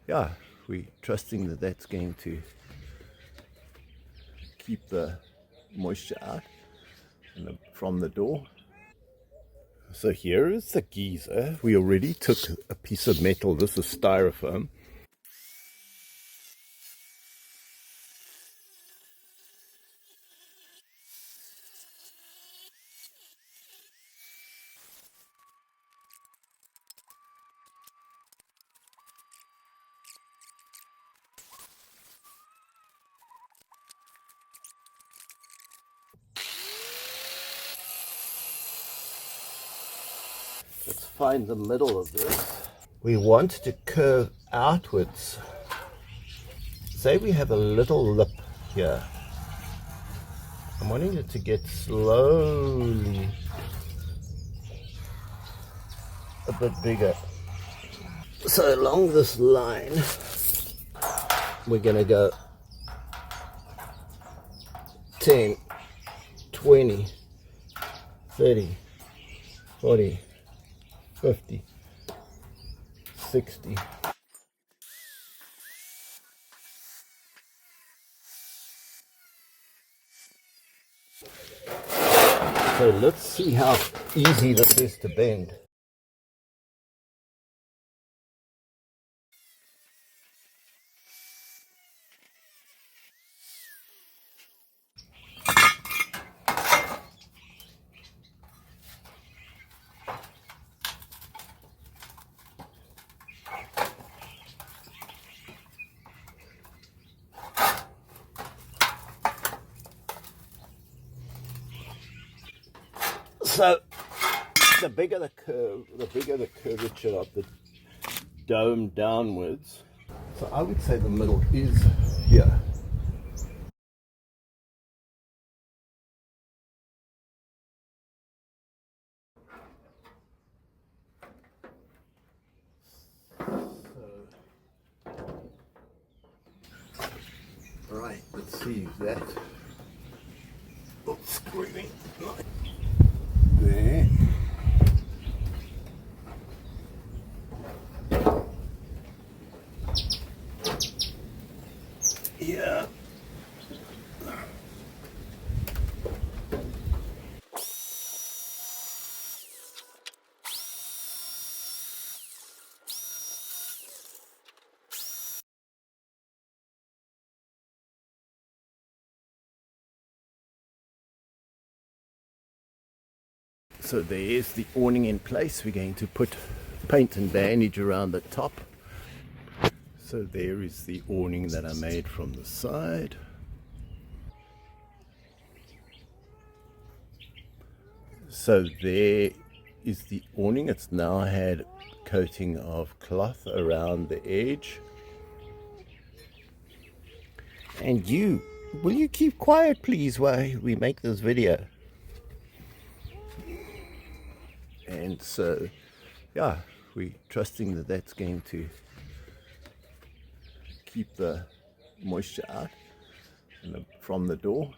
yeah, we're trusting that that's going to keep the moisture out from the door. So here is the geyser. We already took a piece of metal. This is styrofoam. Let's find the middle of this. We want to curve outwards. Say we have a little lip here. I'm wanting it to get slowly a bit bigger. So along this line, we're going to go 10, 20, 30, 40, 50, 60. So let's see how easy this is to bend. So the bigger the curve, the bigger the curvature of the dome downwards. So I would say the middle is here. Right, let's see that. Oh, screwing. There. Yeah. So there's the awning in place. We're going to put paint and bandage around the top. So there is the awning that I made from the side. So there is the awning. It's now had coating of cloth around the edge. And will you keep quiet please while we make this video? And so, yeah, we're trusting that that's going to keep the moisture out from the door.